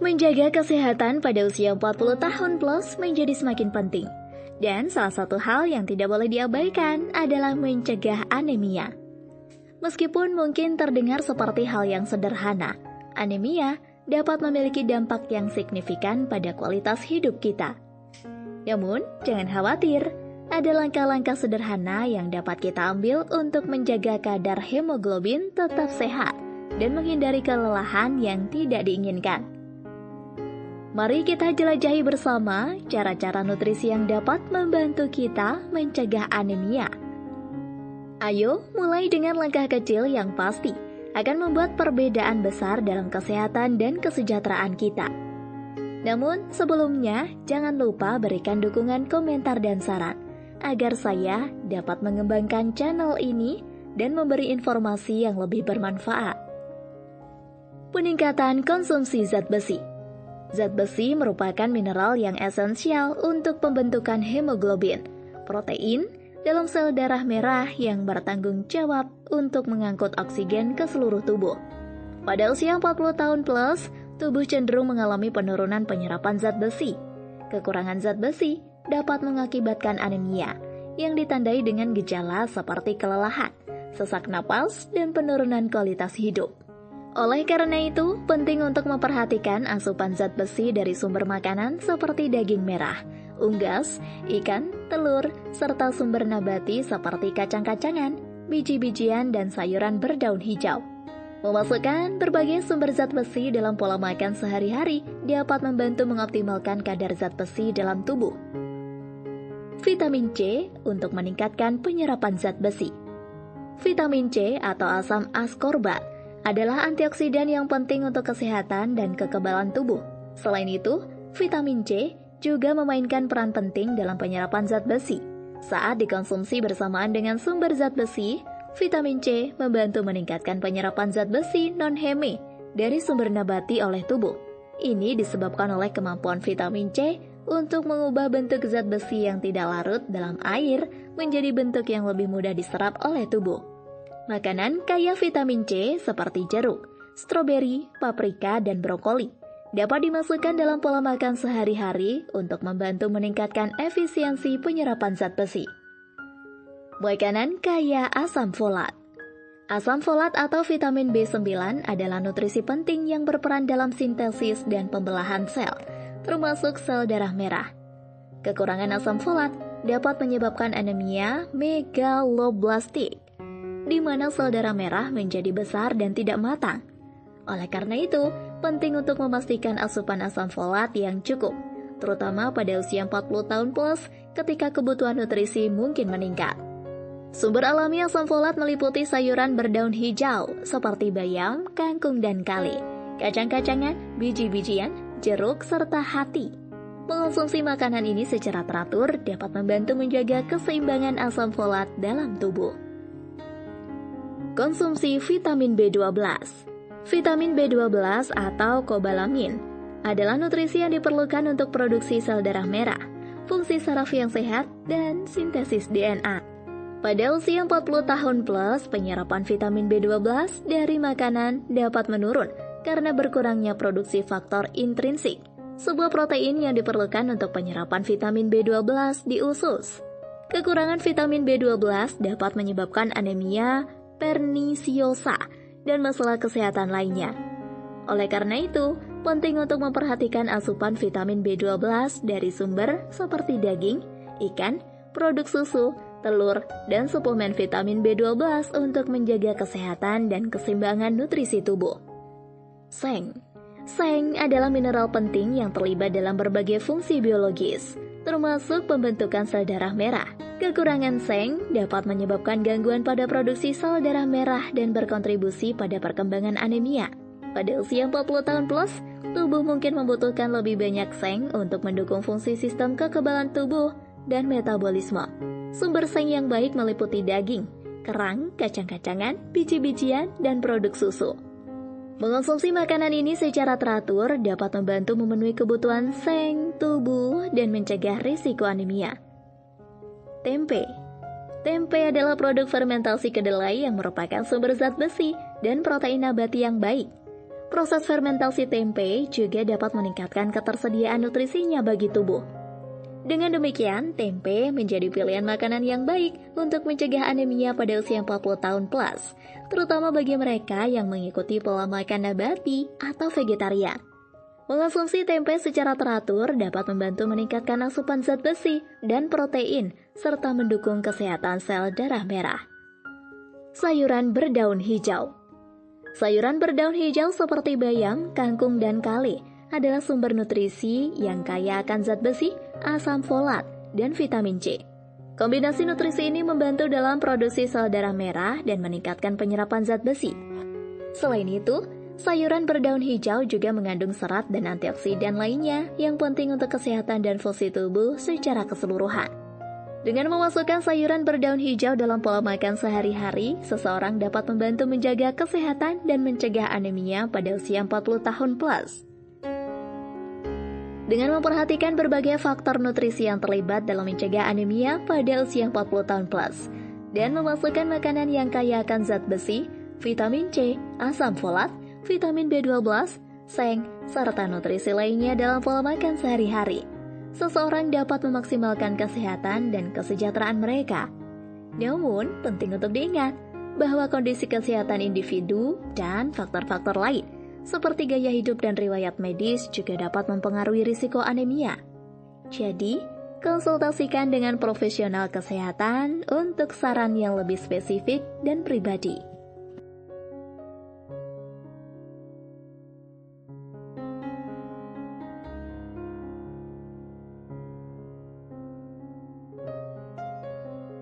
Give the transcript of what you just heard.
Menjaga kesehatan pada usia 40 tahun plus menjadi semakin penting. Dan salah satu hal yang tidak boleh diabaikan adalah mencegah anemia. Meskipun mungkin terdengar seperti hal yang sederhana, anemia dapat memiliki dampak yang signifikan pada kualitas hidup kita. Namun, jangan khawatir, ada langkah-langkah sederhana yang dapat kita ambil untuk menjaga kadar hemoglobin tetap sehat dan menghindari kelelahan yang tidak diinginkan. Mari kita jelajahi bersama cara-cara nutrisi yang dapat membantu kita mencegah anemia. Ayo mulai dengan langkah kecil yang pasti akan membuat perbedaan besar dalam kesehatan dan kesejahteraan kita. Namun sebelumnya, jangan lupa berikan dukungan, komentar, dan saran agar saya dapat mengembangkan channel ini dan memberi informasi yang lebih bermanfaat. Peningkatan konsumsi zat besi. Zat besi merupakan mineral yang esensial untuk pembentukan hemoglobin, protein dalam sel darah merah yang bertanggung jawab untuk mengangkut oksigen ke seluruh tubuh. Pada usia 40 tahun plus, tubuh cenderung mengalami penurunan penyerapan zat besi. Kekurangan zat besi dapat mengakibatkan anemia, yang ditandai dengan gejala seperti kelelahan, sesak napas, dan penurunan kualitas hidup. Oleh karena itu, penting untuk memperhatikan asupan zat besi dari sumber makanan seperti daging merah, unggas, ikan, telur, serta sumber nabati seperti kacang-kacangan, biji-bijian, dan sayuran berdaun hijau. Memasukkan berbagai sumber zat besi dalam pola makan sehari-hari dapat membantu mengoptimalkan kadar zat besi dalam tubuh. Vitamin C untuk meningkatkan penyerapan zat besi. Vitamin C atau asam askorbat adalah antioksidan yang penting untuk kesehatan dan kekebalan tubuh. Selain itu, vitamin C juga memainkan peran penting dalam penyerapan zat besi. Saat dikonsumsi bersamaan dengan sumber zat besi, vitamin C membantu meningkatkan penyerapan zat besi non-heme dari sumber nabati oleh tubuh. Ini disebabkan oleh kemampuan vitamin C untuk mengubah bentuk zat besi yang tidak larut dalam air menjadi bentuk yang lebih mudah diserap oleh tubuh. Makanan kaya vitamin C seperti jeruk, stroberi, paprika, dan brokoli dapat dimasukkan dalam pola makan sehari-hari untuk membantu meningkatkan efisiensi penyerapan zat besi. Makanan kaya asam folat. Asam folat atau vitamin B9 adalah nutrisi penting yang berperan dalam sintesis dan pembelahan sel, termasuk sel darah merah. Kekurangan asam folat dapat menyebabkan anemia megaloblastik, di mana sel darah merah menjadi besar dan tidak matang. Oleh karena itu, penting untuk memastikan asupan asam folat yang cukup, terutama pada usia 40 tahun plus ketika kebutuhan nutrisi mungkin meningkat. Sumber alami asam folat meliputi sayuran berdaun hijau seperti bayam, kangkung, dan kale, kacang-kacangan, biji-bijian, jeruk, serta hati. Mengonsumsi makanan ini secara teratur dapat membantu menjaga keseimbangan asam folat dalam tubuh. Konsumsi vitamin B12. Vitamin B12 atau kobalamin adalah nutrisi yang diperlukan untuk produksi sel darah merah, fungsi saraf yang sehat, dan sintesis DNA. Pada usia 40 tahun plus, penyerapan vitamin B12 dari makanan dapat menurun karena berkurangnya produksi faktor intrinsik, sebuah protein yang diperlukan untuk penyerapan vitamin B12 di usus. Kekurangan vitamin B12 dapat menyebabkan anemia pernisiosa dan masalah kesehatan lainnya. Oleh karena itu, penting untuk memperhatikan asupan vitamin B12 dari sumber seperti daging, ikan, produk susu, telur, dan suplemen vitamin B12 untuk menjaga kesehatan dan keseimbangan nutrisi tubuh. Seng. Seng adalah mineral penting yang terlibat dalam berbagai fungsi biologis, termasuk pembentukan sel darah merah. Kekurangan seng dapat menyebabkan gangguan pada produksi sel darah merah dan berkontribusi pada perkembangan anemia. Pada usia 40 tahun plus, tubuh mungkin membutuhkan lebih banyak seng untuk mendukung fungsi sistem kekebalan tubuh dan metabolisme. Sumber seng yang baik meliputi daging, kerang, kacang-kacangan, biji-bijian, dan produk susu. Mengonsumsi makanan ini secara teratur dapat membantu memenuhi kebutuhan seng tubuh dan mencegah risiko anemia. Tempe. Tempe adalah produk fermentasi kedelai yang merupakan sumber zat besi dan protein nabati yang baik. Proses fermentasi tempe juga dapat meningkatkan ketersediaan nutrisinya bagi tubuh. Dengan demikian, tempe menjadi pilihan makanan yang baik untuk mencegah anemia pada usia 40 tahun plus, terutama bagi mereka yang mengikuti pola makan nabati atau vegetarian. Mengonsumsi tempe secara teratur dapat membantu meningkatkan asupan zat besi dan protein, serta mendukung kesehatan sel darah merah. Sayuran berdaun hijau. Sayuran berdaun hijau seperti bayam, kangkung, dan kale adalah sumber nutrisi yang kaya akan zat besi, asam folat, dan vitamin C. Kombinasi nutrisi ini membantu dalam produksi sel darah merah dan meningkatkan penyerapan zat besi. Selain itu, sayuran berdaun hijau juga mengandung serat dan antioksidan lainnya yang penting untuk kesehatan dan fungsi tubuh secara keseluruhan. Dengan memasukkan sayuran berdaun hijau dalam pola makan sehari-hari, seseorang dapat membantu menjaga kesehatan dan mencegah anemia pada usia 40 tahun plus. Dengan memperhatikan berbagai faktor nutrisi yang terlibat dalam mencegah anemia pada usia 40 tahun plus, dan memasukkan makanan yang kaya akan zat besi, vitamin C, asam folat, vitamin B12, seng, serta nutrisi lainnya dalam pola makan sehari-hari, seseorang dapat memaksimalkan kesehatan dan kesejahteraan mereka. Namun, penting untuk diingat bahwa kondisi kesehatan individu dan faktor-faktor lain, seperti gaya hidup dan riwayat medis juga dapat mempengaruhi risiko anemia. Jadi, konsultasikan dengan profesional kesehatan untuk saran yang lebih spesifik dan pribadi.